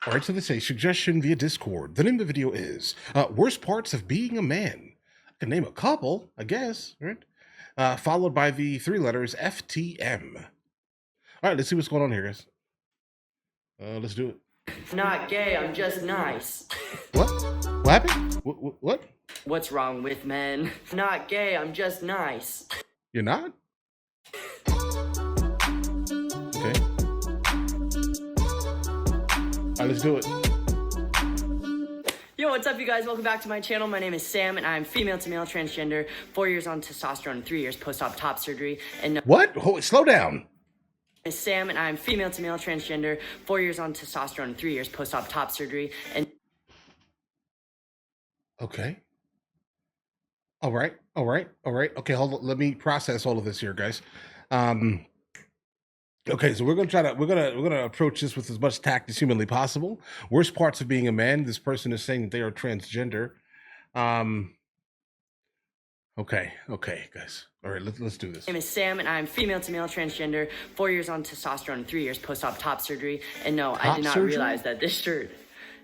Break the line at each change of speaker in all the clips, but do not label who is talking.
All right, so this is a suggestion via Discord. The name of the video is Worst Parts of Being a Man. I can name a couple, I guess, right? Followed by the three letters FTM. All right, let's see what's going on here, guys. Let's do it.
Not gay, I'm just nice.
What? What happened? What?
What's wrong with men? Not gay, I'm just nice.
You're not? Okay. All right, let's do it.
Yo, what's up, you guys? Welcome back to my channel. My name is Sam, and I'm female to male transgender, 4 years on testosterone and 3 years post-op top surgery. And
What? Slow down.
is Sam, and I'm female to male transgender, 4 years on testosterone and 3 years post-op top surgery. And
Okay. All right. Okay, hold on. Let me process all of this here, guys. Okay, so we're gonna approach this with as much tact as humanly possible. Worst parts of being a man. This person is saying that they are transgender. Okay, guys. All right, let's do this.
my name is Sam, and I'm female to male transgender, 4 years on testosterone and 3 years post-op top surgery. And no, I did not realize that this shirt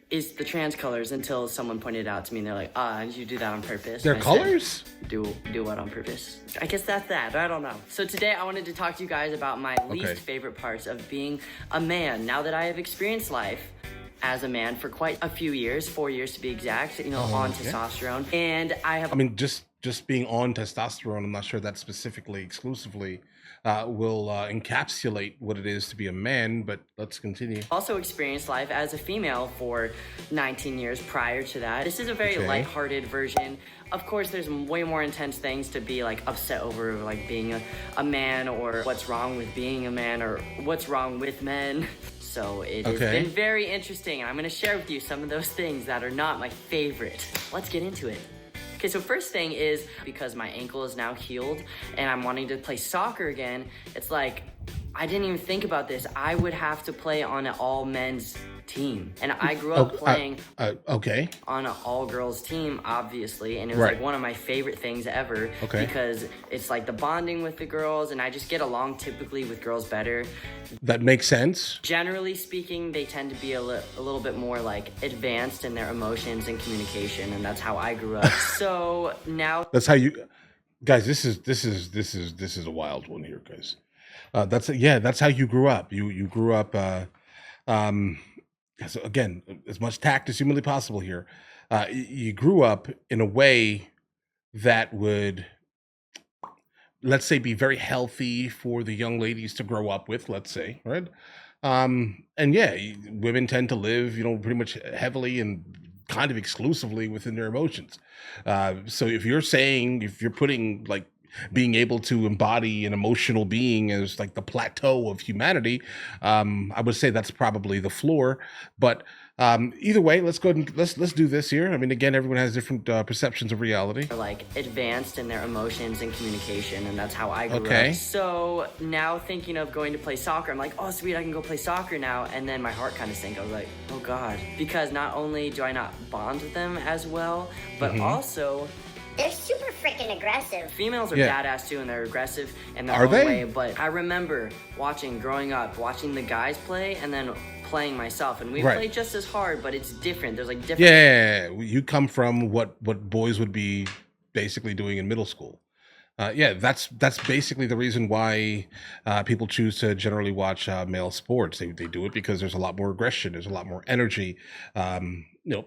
is the trans colors until someone pointed it out to me, and they're like, did you do that on purpose?
Their
And I said,
colors?
Do what on purpose? I guess that's that. I don't know. So today I wanted to talk to you guys about my least favorite parts of being a man. Now that I have experienced life as a man for quite a few years, 4 years to be exact, on testosterone, and I have.
I mean, just being on testosterone, I'm not sure that specifically, exclusively, will encapsulate what it is to be a man. But let's continue.
Also experienced life as a female for 19 years prior to that. This is a very lighthearted version. Of course, there's way more intense things to be like upset over, like being a man, or what's wrong with being a man, or what's wrong with men. So it has been very interesting. I'm gonna share with you some of those things that are not my favorite. Let's get into it. Okay, so first thing is, because my ankle is now healed and I'm wanting to play soccer again, it's like, I didn't even think about this. I would have to play on an all men's team. And I grew up playing on an all girls team, obviously. And it was like one of my favorite things ever because it's like the bonding with the girls, and I just get along typically with girls better.
That makes sense.
Generally speaking, they tend to be a little bit more like advanced in their emotions and communication. And that's how I grew up. So now
that's how you guys, this is a wild one here, guys. That's how you grew up. You grew up so again, as much tact as humanly possible here. You grew up in a way that would, let's say, be very healthy for the young ladies to grow up with, let's say, right? And women tend to live, pretty much heavily and kind of exclusively within their emotions. So if you're putting like being able to embody an emotional being as like the plateau of humanity, I would say that's probably the floor. But either way, let's go ahead and let's do this here. I mean, again, everyone has different perceptions of reality.
Like advanced in their emotions and communication, and that's how I grew up. So now thinking of going to play soccer, I'm like, oh sweet, I can go play soccer now. And then my heart kind of sank. I was like, oh God, because not only do I not bond with them as well, but also
they're super freaking aggressive.
Females are badass too, and they're aggressive in their own way. But I remember growing up, watching the guys play, and then playing myself, and we play just as hard, but it's different. There's like different.
Yeah, you come from what boys would be basically doing in middle school. That's basically the reason why people choose to generally watch male sports. They do it because there's a lot more aggression, there's a lot more energy,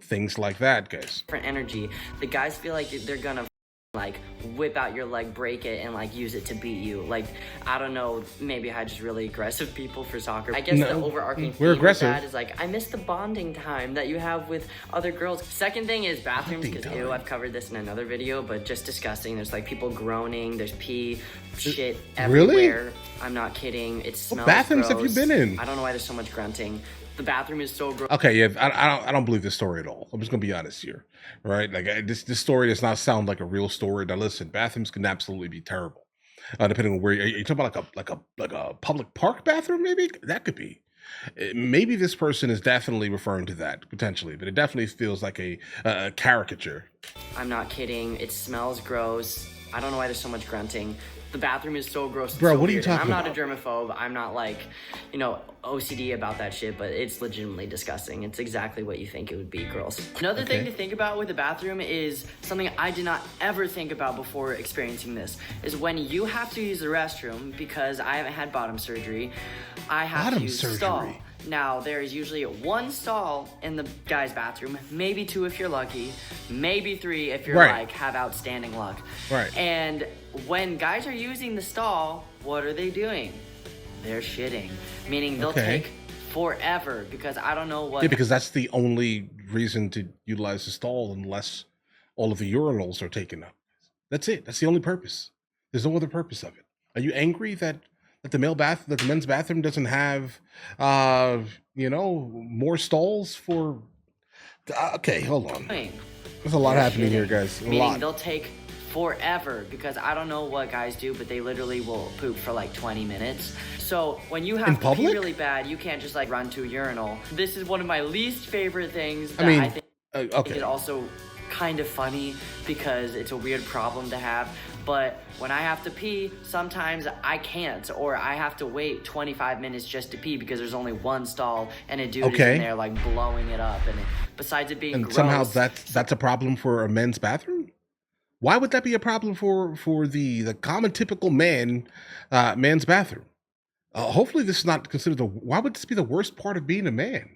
things like that, guys.
Different energy. The guys feel like they're gonna like whip out your leg, break it, and like use it to beat you. Like, I don't know, maybe I just really aggressive people for soccer. I guess the overarching theme of that is like, I miss the bonding time that you have with other girls. Second thing is bathrooms, because I've covered this in another video, but just disgusting. There's like people groaning, there's pee, shit everywhere. Really? I'm not kidding. It smells
What bathrooms
gross.
Have you been in?
I don't know why there's so much grunting. The bathroom is so gross.
Okay, yeah, I don't believe this story at all. I'm just gonna be honest here, right? Like this story does not sound like a real story. Now listen, bathrooms can absolutely be terrible, depending on where you're talking about. Like a public park bathroom, maybe that could be. Maybe this person is definitely referring to that potentially, but it definitely feels like a caricature.
I'm not kidding. It smells gross. I don't know why there's so much grunting. The bathroom is so gross.
Bro,
so
what are you
weird. And
talking
I'm
about?
not a germaphobe. I'm not like, OCD about that shit, but it's legitimately disgusting. It's exactly what you think it would be, girls. Another thing to think about with the bathroom is something I did not ever think about before experiencing this, is when you have to use the restroom, because I haven't had bottom surgery, I have to use the stall. Now, there is usually one stall in the guy's bathroom, maybe 2 if you're lucky, maybe 3 if you're have outstanding luck.
Right.
And when guys are using the stall, what are they doing? They're shitting, meaning they'll take forever, because I don't know what.
Yeah, because that's the only reason to utilize the stall, unless all of the urinals are taken up. That's it. That's the only purpose. There's no other purpose of it. Are you angry that the men's bathroom doesn't have, more stalls for? Okay, hold on. There's a lot happening here, guys.
Meaning they'll take forever, because I don't know what guys do, but they literally will poop for like 20 minutes. So when you have to pee really bad, you can't just like run to a urinal. This is one of my least favorite things. I think it's also kind of funny, because it's a weird problem to have. But when I have to pee, sometimes I can't, or I have to wait 25 minutes just to pee, because there's only one stall and a dude is in there like blowing it up. And besides it being gross,
somehow that's a problem for a men's bathroom? Why would that be a problem for the common typical man's bathroom? Hopefully this is not considered why would this be the worst part of being a man?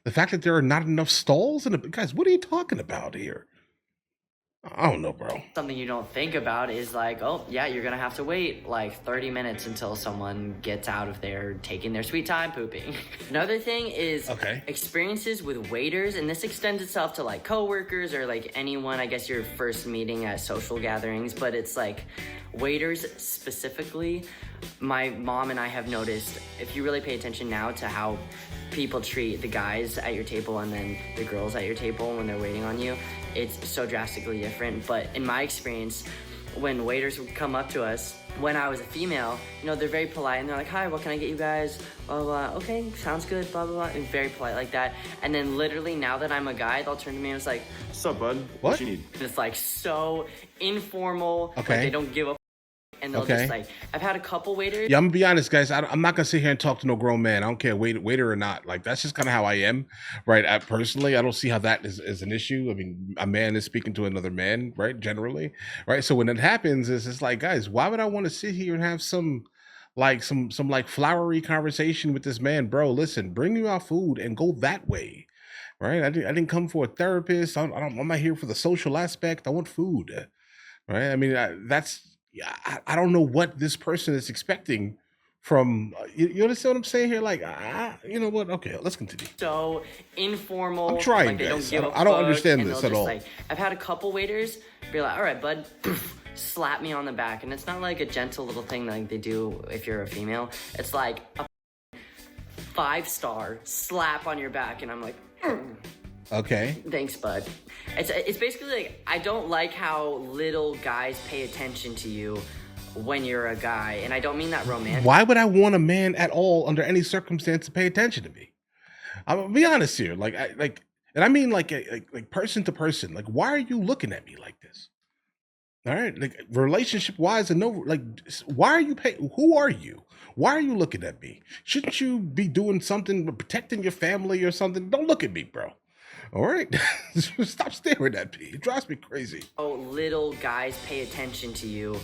The fact that there are not enough stalls guys, what are you talking about here? I don't know, bro.
Something you don't think about is like, oh, yeah, you're going to have to wait like 30 minutes until someone gets out of there taking their sweet time pooping. Another thing is experiences with waiters, and this extends itself to like coworkers or like anyone, I guess, you're first meeting at social gatherings, but it's like waiters specifically. My mom and I have noticed, if you really pay attention now to how people treat the guys at your table and then the girls at your table when they're waiting on you, it's so drastically different. But in my experience, when waiters would come up to us, when I was a female, they're very polite and they're like, hi, what can I get you guys? Blah, blah, blah. Okay, sounds good, blah, blah, blah. And very polite like that. And then literally now that I'm a guy, they'll turn to me and it's like,
what's up, bud? What you need?
And it's like so informal. Like they don't give a and they'll just like, I've had a couple waiters.
Yeah, I'm gonna be honest, guys. I'm not gonna sit here and talk to no grown man. I don't care, waiter or not. Like, that's just kind of how I am, right? Personally, I don't see how that is an issue. I mean, a man is speaking to another man, right? Generally, right? So when it happens, it's like, guys, why would I want to sit here and have some flowery conversation with this man, bro? Listen, bring me our food and go that way, right? I didn't come for a therapist. I'm not here for the social aspect. I want food, right? I mean, I don't know what this person is expecting from you understand what I'm saying here? Like, you know what? Okay, let's continue.
So informal.
I'm trying,
like they
guys.
I
don't understand this at all.
Like, I've had a couple waiters be like, all right, bud, slap me on the back. And it's not like a gentle little thing like they do if you're a female. It's like a 5-star slap on your back. And I'm like,
okay.
Thanks, bud. It's basically like, I don't like how little guys pay attention to you when you're a guy. And I don't mean that romantic.
Why would I want a man at all under any circumstance to pay attention to me? I'm gonna be honest here. And I mean like person to person. Like, why are you looking at me like this? All right. Like, relationship wise, and why are you who are you? Why are you looking at me? Shouldn't you be doing something, protecting your family or something? Don't look at me, bro. All right. Stop staring at me. It drives me crazy.
Oh, little guys pay attention to you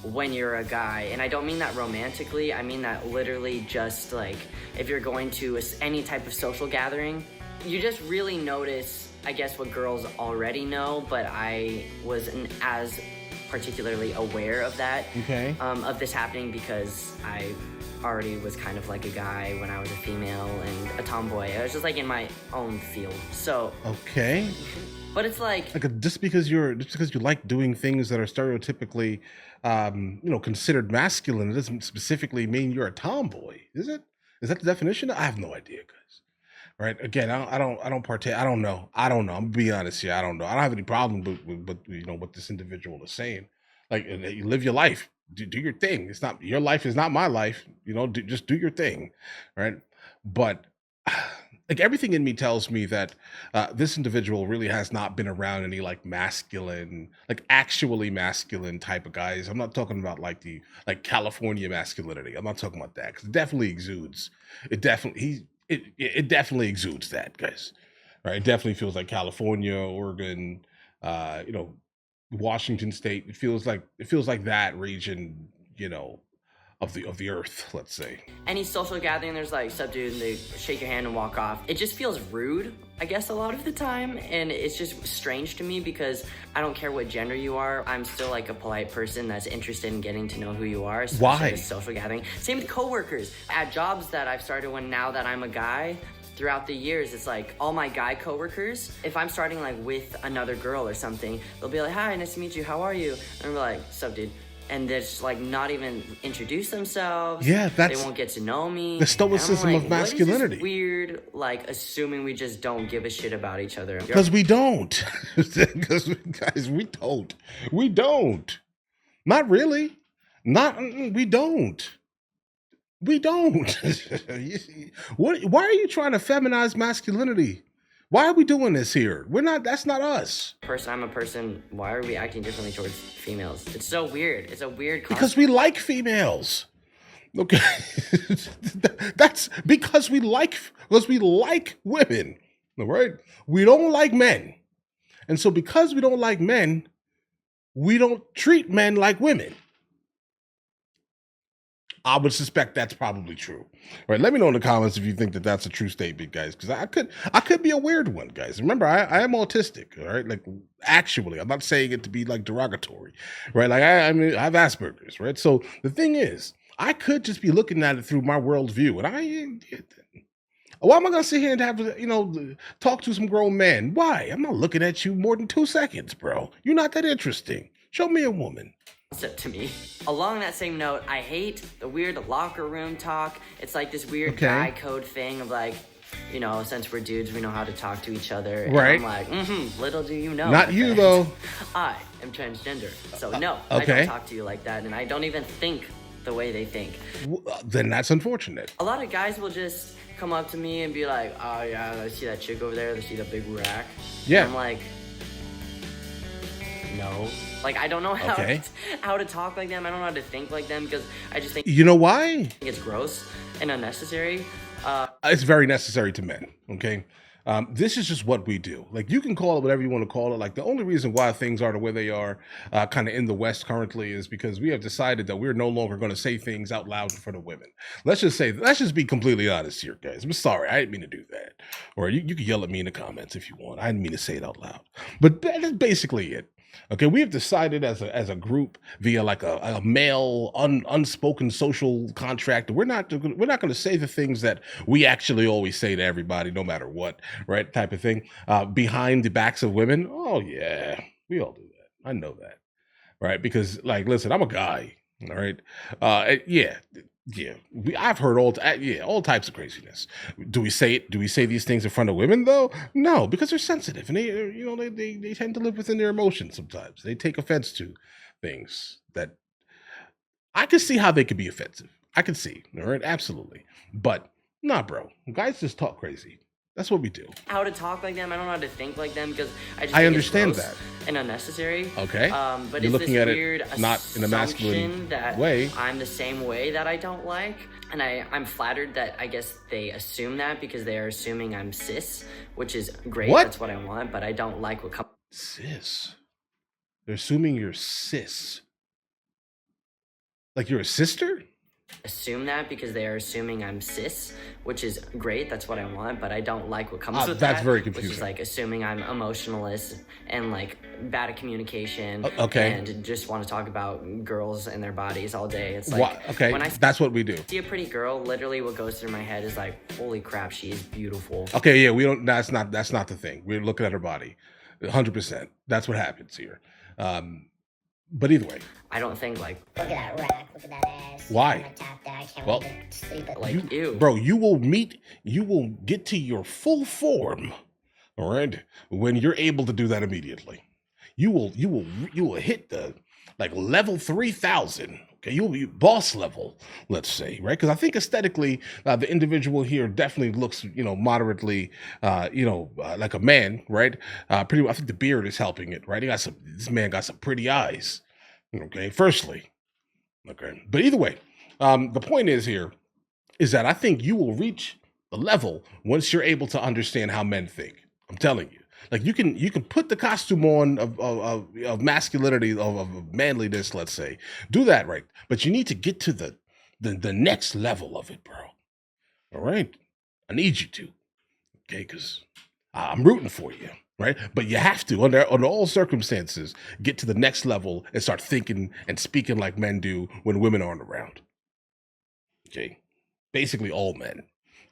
when you're a guy. And I don't mean that romantically. I mean that literally just like if you're going to any type of social gathering, you just really notice, I guess, what girls already know, but I wasn't as particularly aware of that, of this happening, because I already was kind of like a guy when I was a female and a tomboy. I was just like in my own field. So but it's like
just because you like doing things that are stereotypically considered masculine, it doesn't specifically mean you're a tomboy, is it? Is that the definition? I have no idea, guys. Right? Again, I don't partake. I don't know. I'm gonna be honest here. I don't know. I don't have any problem with what this individual is saying. Like, you live your life. Do your thing. It's not your life is not my life. Just do your thing, right? But like everything in me tells me that this individual really has not been around any like masculine, like actually masculine type of guys. I'm not talking about like the like California masculinity. I'm not talking about that because it definitely exudes. It definitely exudes that, guys. Right? It definitely feels like California, Oregon, you know, Washington State. It feels like that region, you know, of the earth, let's say.
Any social gathering, there's like, sup dude, and they shake your hand and walk off. It just feels rude, I guess, a lot of the time. And it's just strange to me because I don't care what gender you are. I'm still like a polite person that's interested in getting to know who you are.
Why?
At a social gathering. Same with coworkers. At jobs that I've started when now that I'm a guy, throughout the years, it's like all my guy coworkers, if I'm starting like with another girl or something, they'll be like, hi, nice to meet you, how are you? And I'm like, sup dude? And they're just like not even introduce themselves.
Yeah,
they won't get to know me.
the stoicism
like,
of masculinity.
What is this weird, like assuming we just don't give a shit about each other.
Because we don't. Because guys, we don't. We don't. Not really. We don't. We don't. Why are you trying to feminize masculinity? Why are we doing this here? We're not, that's not us.
I'm a person, why are we acting differently towards females? It's so weird. It's a weird concept.
Because we like females. Okay. That's because we like women. All right. We don't like men. And so because we don't like men, we don't treat men like women. I would suspect that's probably true. All right, let me know in the comments if you think that that's a true statement, guys, because I could be a weird one, guys. Remember, I am autistic, all right? Like, actually, I'm not saying it to be, like, derogatory, right? Like, I mean, I have Asperger's, right? So the thing is, I could just be looking at it through my worldview, and why am I going to sit here and have to, you know, talk to some grown men? Why? I'm not looking at you more than 2 seconds, bro. You're not that interesting. Show me a woman.
To me. Along that same note, I hate the weird locker room talk. It's like this weird guy code thing of like, you know, since we're dudes, we know how to talk to each other.
Right.
And I'm like, little do you know.
Not you, though.
I am transgender. So no, I don't talk to you like that. And I don't even think the way they think.
Then that's unfortunate.
A lot of guys will just come up to me and be like, oh yeah, I see that chick over there. I see the big rack.
Yeah.
And I'm like, no. Like, I don't know how to talk like them. I don't know how to think like them because I just think...
You know why?
It's gross and unnecessary.
It's very necessary to men, okay? This is just what we do. Like, you can call it whatever you want to call it. Like, the only reason why things are the way they are kind of in the West currently is because we have decided that we're no longer going to say things out loud in front of women. Let's just be completely honest here, guys. I'm sorry. I didn't mean to do that. Or you can yell at me in the comments if you want. I didn't mean to say it out loud. But that's basically it. Okay, we have decided as a group via like a male unspoken social contract. We're not going to say the things that we actually always say to everybody, no matter what, right? Type of thing behind the backs of women. Oh yeah, we all do that. I know that, right? Because like, listen, I'm a guy, all right? Yeah. I've heard all types of craziness. Do we say it? Do we say these things in front of women though? No, because they're sensitive and they tend to live within their emotions sometimes. They take offense to things that I can see how they could be offensive. I can see, all right, absolutely. But nah, bro, guys just talk crazy. That's what we do.
How to talk like them. I don't know how to think like them because
I understand that.
And unnecessary.
Okay.
But
you're
it's
looking
this
at
weird
it not in a masculine way.
I'm the same way that I don't like. And I'm flattered that I guess they assume that because they are assuming I'm cis, which is great.
What?
That's what I want, but I don't like what comes.
Cis? They're assuming you're cis. Like you're a sister?
Assume that because they are assuming I'm cis, which is great. That's what I want, but I don't like what comes with that.
That's very confusing.
Which is like assuming I'm emotionless and like bad at communication.
Okay.
And just want to talk about girls and their bodies all day. It's like
when that's what we do.
See a pretty girl, literally what goes through my head is like, holy crap, she is beautiful.
Okay, yeah, we don't. That's not the thing. We're looking at her body, 100%. That's what happens here. But either way,
I don't think like,
look at that rack, look at that ass.
Why? Well,
like ew.
Bro, you will get to your full form, all right, when you're able to do that immediately. You will hit the like level 3000. Okay, you'll be boss level, let's say, right? Because I think aesthetically, the individual here definitely looks, moderately, like a man, right? Pretty. I think the beard is helping it, right? This man got some pretty eyes. Okay, firstly, okay, but either way, the point is here is that I think you will reach the level once you're able to understand how men think. I'm telling you. Like you can put the costume on of masculinity of manliness, let's say, do that right, but you need to get to the next level of it, bro. All right, I need you to, okay, because I'm rooting for you, right? But you have to, under all circumstances, get to the next level and start thinking and speaking like men do when women aren't around. Okay, basically all men.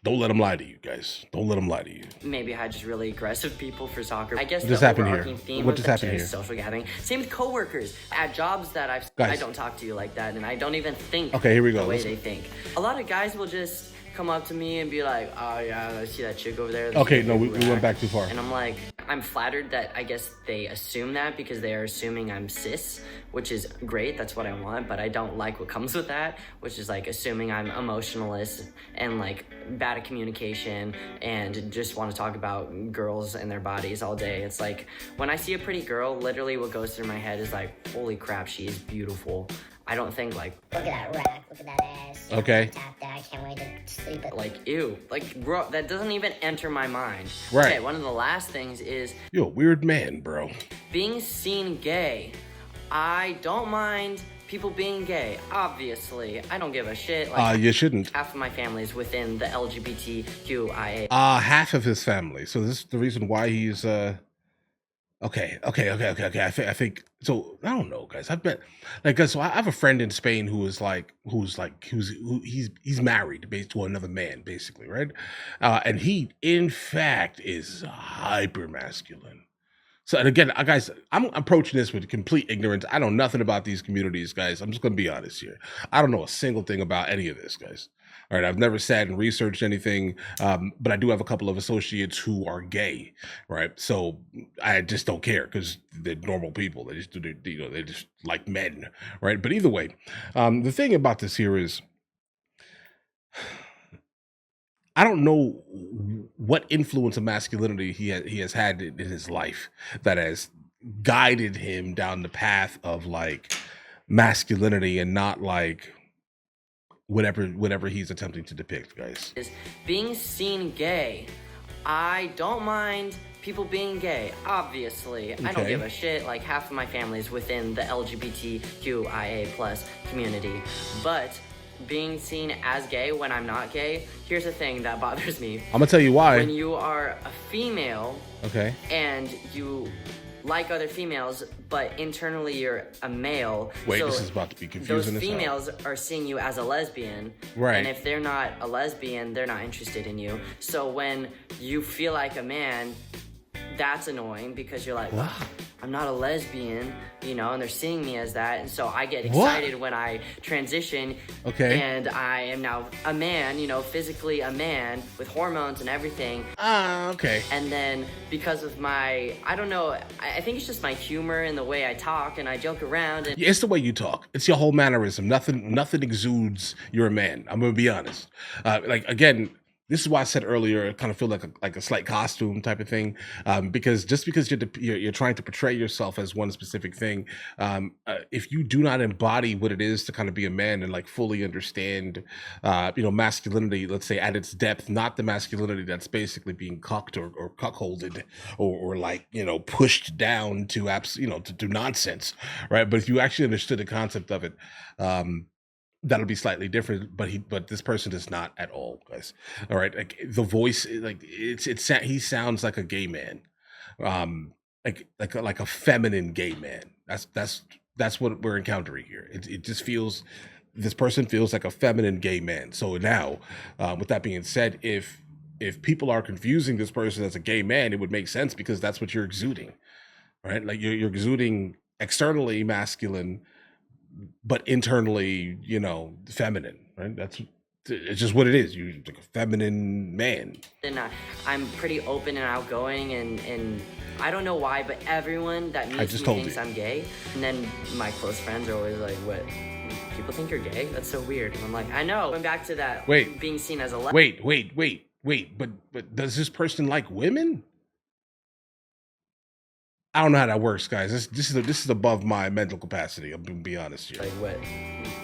Don't let them lie to you, guys. Don't let them lie to you.
Maybe I had just really aggressive people for soccer. I guess
what just
the
happened
overarching
here?
theme
What
was
just
that
happened here?
just social gathering. Same with coworkers at jobs that I
Guys.
don't talk to you like that, and I don't even think
Okay, here we go.
the way
Let's-
they think. A lot of guys will just come up to me and be like, "Oh yeah, I see that chick over there."
Okay, no, we went back too far.
And I'm like, I'm flattered that I guess they assume that because they are assuming I'm cis, which is great. That's what I want, but I don't like what comes with that, which is like assuming I'm emotionless and like bad at communication and just want to talk about girls and their bodies all day. It's like when I see a pretty girl, literally what goes through my head is like, holy crap, she is beautiful. I don't think like,
Look at that rack, look at that ass.
Okay.
Tap that, I can't wait to sleep it.
like, ew, like, bro, that doesn't even enter my mind.
Right.
Okay, one of the last things is
You're a weird man, bro.
being seen gay. I don't mind people being gay, obviously. I don't give a shit. Like,
You shouldn't.
half of my family is within the LGBTQIA.
Half of his family. So this is the reason why he's okay. I think so. I don't know, guys. I've been like, guys. So I have a friend in Spain who's he's married based to another man, basically, right? And he, in fact, is hyper masculine. So, and again, guys, I'm approaching this with complete ignorance. I know nothing about these communities, guys. I'm just going to be honest here. I don't know a single thing about any of this, guys. All right, I've never sat and researched anything, but I do have a couple of associates who are gay, right? So I just don't care because they're normal people. They just do, they just like men, right? But either way, the thing about this here is, I don't know what influence of masculinity he has had in his life that has guided him down the path of like masculinity and not like whatever he's attempting to depict, guys.
Is being seen gay. I don't mind people being gay, obviously. I don't
Okay.
give a shit. Like, half of my family is within the LGBTQIA plus community. But being seen as gay when I'm not gay, here's the thing that bothers me.
I'm gonna tell you why.
When you are a female
Okay.
and you like other females, but internally you're a male.
Wait,
so
this is about to be
those
confusing as hell.
females are seeing you as a lesbian.
Right.
And if they're not a lesbian, they're not interested in you. So when you feel like a man, that's annoying because you're like,
What?
I'm not a lesbian, and they're seeing me as that. And so I get
What?
excited when I transition.
Okay.
And I am now a man, physically a man with hormones and everything.
Okay.
And then because of my, I don't know, I think it's just my humor and the way I talk and I joke around. And
Yeah, it's the way you talk. It's your whole mannerism. Nothing exudes you're a man. I'm gonna be honest. Like again, this is why I said earlier, I kind of feel like a slight costume type of thing, because just because you're trying to portray yourself as one specific thing, if you do not embody what it is to kind of be a man and like fully understand, masculinity, let's say at its depth, not the masculinity that's basically being cucked or cuckolded or like pushed down to to do nonsense, right? But if you actually understood the concept of it, that'll be slightly different, but this person is not at all, guys. All right, like the voice, like he sounds like a gay man, like a feminine gay man. That's what we're encountering here. It just feels, this person feels like a feminine gay man. So now, with that being said, if people are confusing this person as a gay man, it would make sense because that's what you're exuding, right? Like you're exuding externally masculine, but internally, feminine, right? It's just what it is. You're like a feminine man.
I'm pretty open and outgoing and I don't know why, but everyone that meets me thinks
you.
I'm gay. And then my close friends are always like, what? People think you're gay? That's so weird. And I'm like, I know. Going back to that being seen as a
Wait. But does this person like women? I don't know how that works, guys. This is above my mental capacity. I'm gonna be honest here.
Like, what?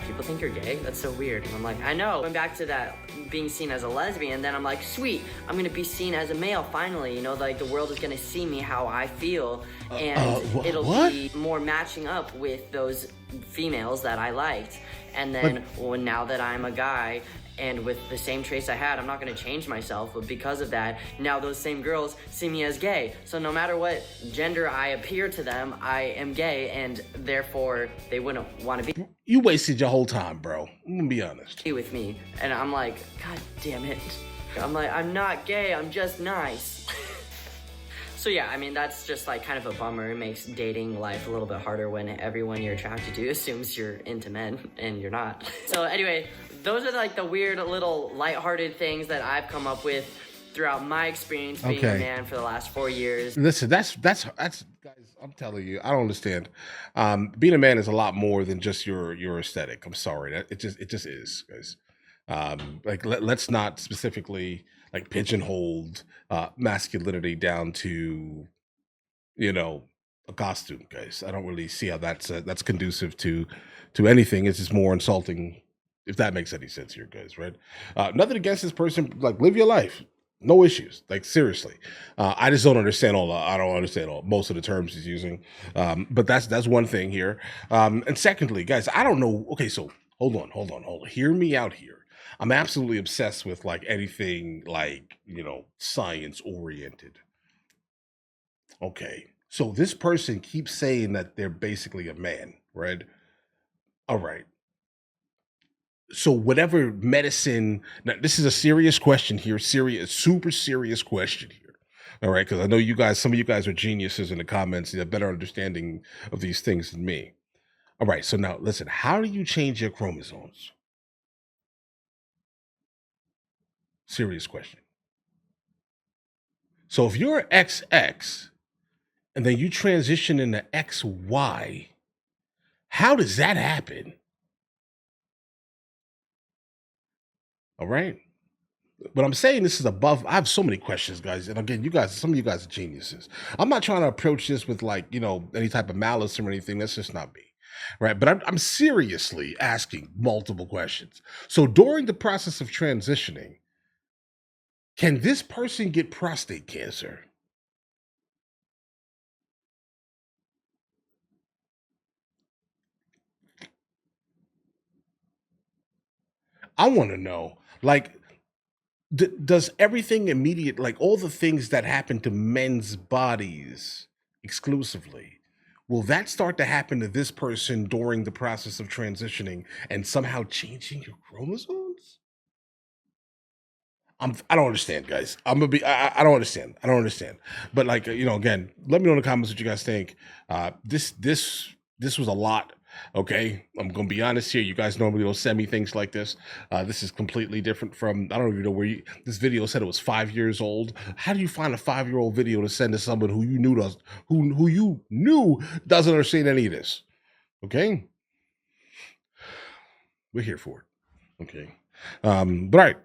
People think you're gay? That's so weird. And I'm like, I know. Going back to that being seen as a lesbian, then I'm like, sweet, I'm gonna be seen as a male finally. You know, like the world is gonna see me how I feel, and it'll be more matching up with those females that I liked. And then now that I'm a guy, and with the same traits I had, I'm not gonna change myself, but because of that, now those same girls see me as gay. So no matter what gender I appear to them, I am gay, and therefore they wouldn't wanna be.
You wasted your whole time, bro. I'm gonna be honest.
With me, and I'm like, God damn it. I'm like, I'm not gay, I'm just nice. So yeah, I mean, that's just like kind of a bummer. It makes dating life a little bit harder when everyone you're attracted to assumes you're into men and you're not. So anyway, those are like the weird little lighthearted things that I've come up with throughout my experience being a man for the last 4 years.
Listen, that's guys, I'm telling you, I don't understand. Being a man is a lot more than just your aesthetic. I'm sorry. It just is, guys. Like let's not specifically like pigeonhole masculinity down to, you know, a costume, guys. I don't really see how that's conducive to anything. It's just more insulting, if that makes any sense here, guys, right? Nothing against this person. Like, live your life. No issues. Like, seriously. I just don't understand most of the terms he's using. But that's one thing here. And secondly, guys, I don't know. Okay, so hold on. Hear me out here. I'm absolutely obsessed with like anything like, you know, science oriented. Okay. So this person keeps saying that they're basically a man, right? All right. So whatever medicine, now this is a serious question here, super serious question here. All right, because I know you guys, some of you guys are geniuses in the comments, you have better understanding of these things than me. All right, so now listen, how do you change your chromosomes? Serious question. So if you're XX and then you transition into XY, how does that happen? All right. But I'm saying this is above. I have so many questions, guys. And again, some of you guys are geniuses. I'm not trying to approach this with like, you know, any type of malice or anything. That's just not me. Right. But I'm seriously asking multiple questions. So during the process of transitioning, can this person get prostate cancer? I want to know, like, does everything immediate, like all the things that happen to men's bodies exclusively, will that start to happen to this person during the process of transitioning and somehow changing your chromosomes? I don't understand, guys. I don't understand. I don't understand. But like, you know, again, let me know in the comments what you guys think. This was a lot. Okay, I'm gonna be honest here. You guys normally don't send me things like this. This is completely different from. I don't even know where this video said it was 5 years old. How do you find a 5-year-old video to send to someone who you knew doesn't understand any of this? Okay, we're here for it. Okay. But all right,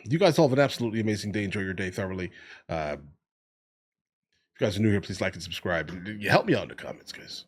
you guys all have an absolutely amazing day. Enjoy your day thoroughly. If you guys are new here, please like and subscribe. You help me out in the comments, guys.